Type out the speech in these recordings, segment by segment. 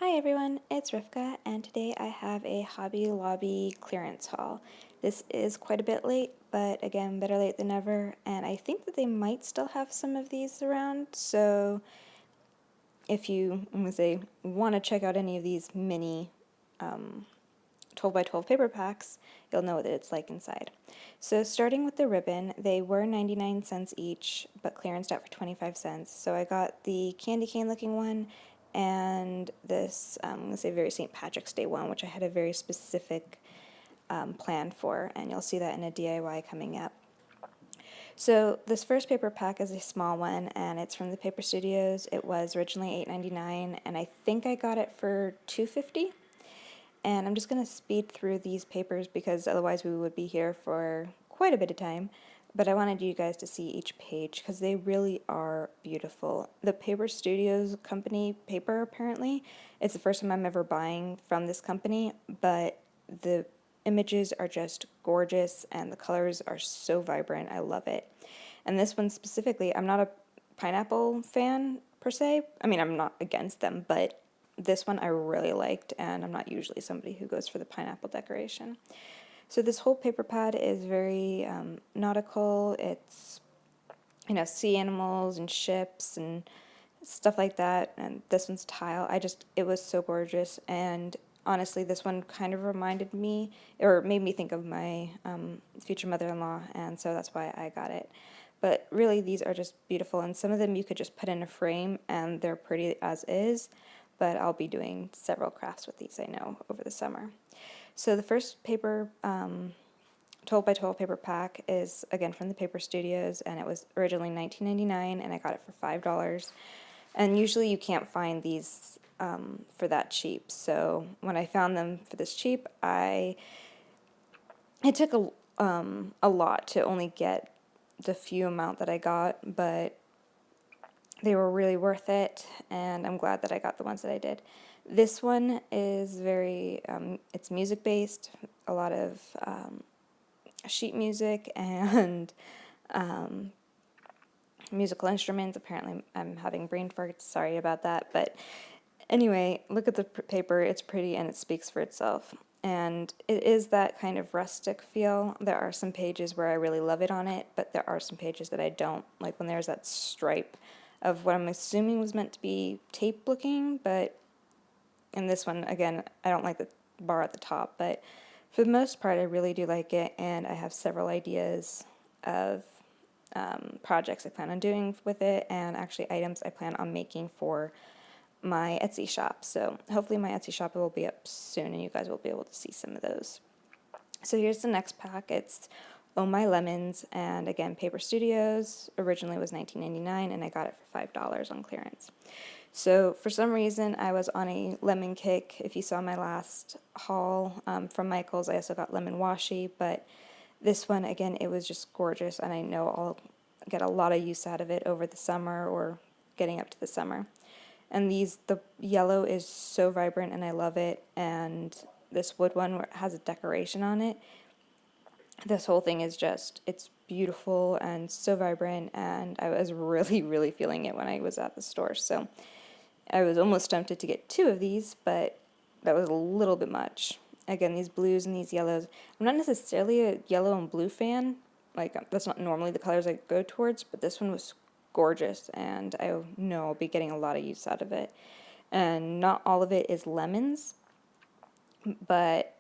Hi everyone, it's Rivka, and today I have a Hobby Lobby clearance haul. This is quite a bit late, but again, better late than never, and I think that they might still have some of these around, so if you, want to check out any of these mini 12 by 12 paper packs, you'll know what it's like inside. So starting with the ribbon, they were 99 cents each, but clearanced out for 25 cents. So I got the candy cane looking one and this, very St. Patrick's Day one, which I had a very specific plan for, and you'll see that in a DIY coming up. So this first paper pack is a small one, and it's from the Paper Studios. It was originally $8.99, and I think I got it for $2.50. And I'm just going to speed through these papers because otherwise we would be here for quite a bit of time. But I wanted you guys to see each page because they really are beautiful. The Paper Studios company paper, apparently, it's the first time I'm ever buying from this company, but the images are just gorgeous and the colors are so vibrant. I love it. And this one specifically, I'm not a pineapple fan per se. I mean, I'm not against them, but this one I really liked, and I'm not usually somebody who goes for the pineapple decoration. So this whole paper pad is very nautical. It's, sea animals and ships and stuff like that, and this one's tile. It was so gorgeous, and honestly, this one kind of reminded me, or made me think of my future mother-in-law, and so that's why I got it. But really, these are just beautiful, and some of them you could just put in a frame, and they're pretty as is, but I'll be doing several crafts with these, I know, over the summer. So the first paper 12 by 12 paper pack is, again, from the Paper Studios, and it was originally $19.99, and I got it for $5. And usually you can't find these for that cheap. So when I found them for this cheap, it took a lot to only get the few amount that I got, but they were really worth it, and I'm glad that I got the ones that I did. This one is it's music based, a lot of sheet music and musical instruments. Apparently I'm having brain farts, sorry about that, but anyway, look at the paper, it's pretty and it speaks for itself. And it is that kind of rustic feel. There are some pages where I really love it on it, but there are some pages that I don't, like when there's that stripe of what I'm assuming was meant to be tape looking, but in this one, again, I don't like the bar at the top, but for the most part, I really do like it, and I have several ideas of projects I plan on doing with it, and actually items I plan on making for my Etsy shop. So hopefully my Etsy shop will be up soon, and you guys will be able to see some of those. So here's the next pack. It's Oh My Lemons, and again, Paper Studios. Originally was $19.99, and I got it for $5 on clearance. So for some reason, I was on a lemon kick. If you saw my last haul from Michaels, I also got lemon washi, but this one, again, it was just gorgeous, and I know I'll get a lot of use out of it over the summer or getting up to the summer. And the yellow is so vibrant, and I love it, and this wood one has a decoration on it. This whole thing is it's beautiful and so vibrant, and I was really, really feeling it when I was at the store. So I was almost tempted to get two of these, but that was a little bit much. Again, these blues and these yellows. I'm not necessarily a yellow and blue fan. Like, that's not normally the colors I go towards, but this one was gorgeous, and I know I'll be getting a lot of use out of it. And not all of it is lemons, but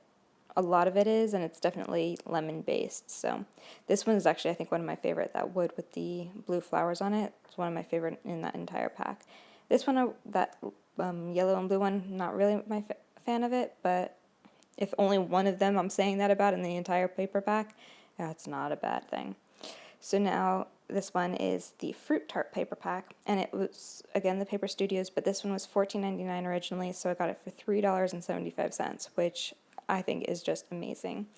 a lot of it is, and it's definitely lemon based. So this one is actually, I think, one of my favorite. That wood with the blue flowers on it is one of my favorite in that entire pack. This one, that yellow and blue one, not really my fan of it, but if only one of them I'm saying that about in the entire paper pack, that's not a bad thing. So now this one is the Fruit Tart paper pack, and it was, again, the Paper Studios, but this one was $14.99 originally, so I got it for $3.75, which I think is just amazing,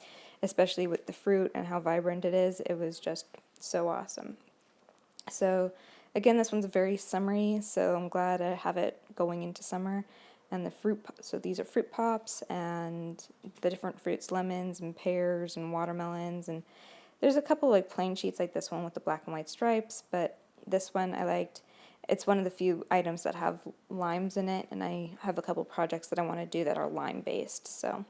especially with the fruit and how vibrant it is. It was just so awesome. So again, this one's very summery, so I'm glad I have it going into summer. And the so these are fruit pops, and the different fruits, lemons and pears and watermelons, and there's a couple like plain sheets like this one with the black and white stripes, but this one I liked. it's one of the few items that have limes in it, and I have a couple projects that I want to do that are lime based, so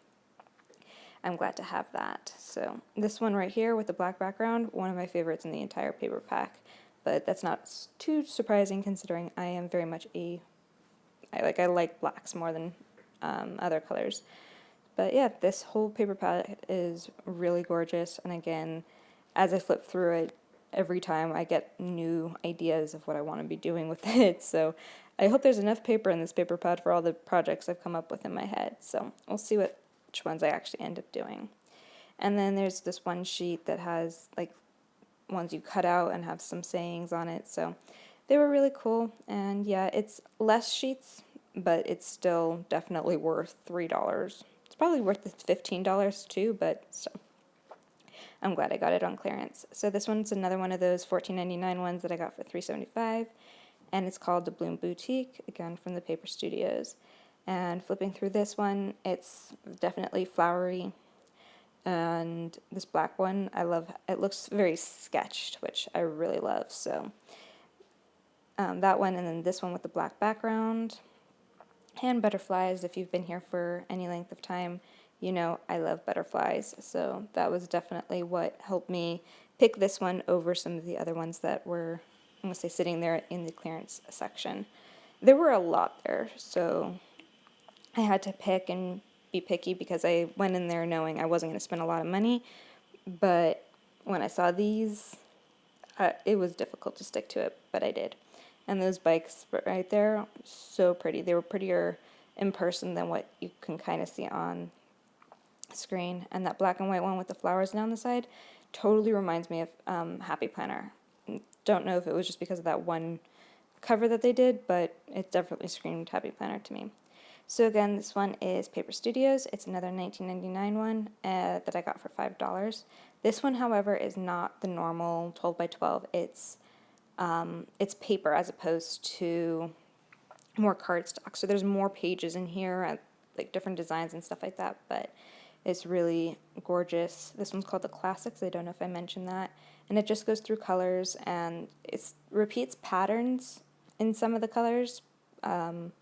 I'm glad to have that. So this one right here with the black background, one of my favorites in the entire paper pack, but that's not too surprising considering I am very much I like blacks more than other colors. But yeah, this whole paper palette is really gorgeous, and again, as I flip through it, every time I get new ideas of what I want to be doing with it, so I hope there's enough paper in this paper pad for all the projects I've come up with in my head, so we'll see which ones I actually end up doing. And then there's this one sheet that has like ones you cut out and have some sayings on it, so they were really cool, and yeah, it's less sheets, but it's still definitely worth $3. It's probably worth the $15 too, but still. I'm glad I got it on clearance. So this one's another one of those $14.99 ones that I got for $3.75, and it's called the Bloom Boutique, again from the Paper Studios. And flipping through this one, it's definitely flowery, and this black one, I love. It looks very sketched, which I really love. So that one, and then this one with the black background. And butterflies, if you've been here for any length of time, you know I love butterflies, so that was definitely what helped me pick this one over some of the other ones that were, I'm going to say, sitting there in the clearance section. There were a lot there, so I had to pick and be picky because I went in there knowing I wasn't going to spend a lot of money, but when I saw these, it was difficult to stick to it, but I did. And those bikes right there, so pretty. They were prettier in person than what you can kind of see on screen. And that black and white one with the flowers down the side totally reminds me of Happy Planner. Don't know if it was just because of that one cover that they did, but it definitely screamed Happy Planner to me. So again, this one is Paper Studios. It's another $19.99 one that I got for $5. This one, however, is not the normal 12 by 12. It's paper as opposed to more cardstock. So there's more pages in here, like different designs and stuff like that, but it's really gorgeous. This one's called the Classics. I don't know if I mentioned that. And it just goes through colors, and it repeats patterns in some of the colors, from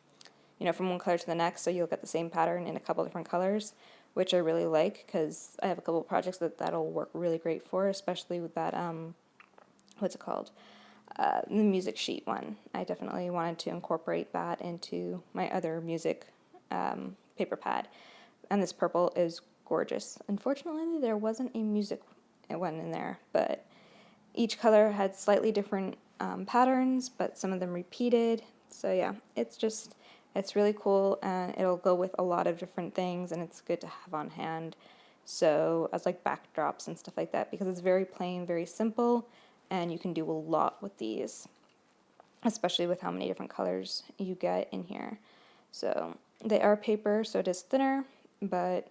one color to the next, so you'll get the same pattern in a couple different colors, which I really like because I have a couple of projects that'll work really great for, especially with that, what's it called? The music sheet one. I definitely wanted to incorporate that into my other music paper pad. And this purple is gorgeous. Unfortunately, there wasn't a music one in there, but each color had slightly different patterns, but some of them repeated. So yeah, it's really cool, and it'll go with a lot of different things, and it's good to have on hand. So as like backdrops and stuff like that, because it's very plain, very simple, and you can do a lot with these, especially with how many different colors you get in here. So they are paper, so it is thinner, but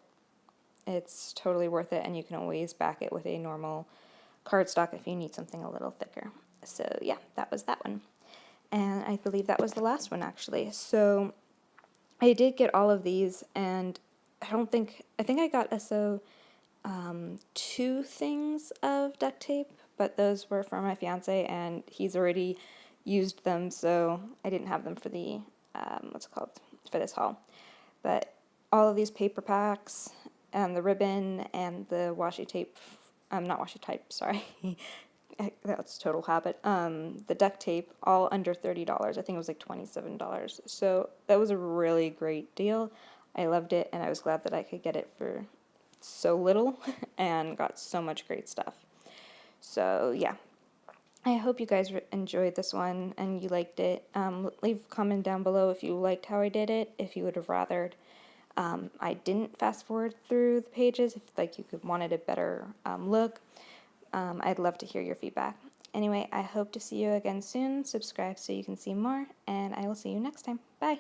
it's totally worth it, and you can always back it with a normal cardstock if you need something a little thicker. So yeah, that was that one. And I believe that was the last one, actually. So I did get all of these, and I think I got also 2 things of duct tape, but those were for my fiance, and he's already used them, so I didn't have them for the, for this haul. But all of these paper packs, and the ribbon, and the washi tape, not washi tape, sorry, that's a total habit, the duct tape, all under $30. I think it was like $27. So that was a really great deal. I loved it, and I was glad that I could get it for so little and got so much great stuff. So yeah, I hope you guys enjoyed this one and you liked it. Leave a comment down below if you liked how I did it, if you would have rathered I didn't fast forward through the pages, if you wanted a better look. I'd love to hear your feedback. Anyway, I hope to see you again soon. Subscribe so you can see more, and I will see you next time. Bye!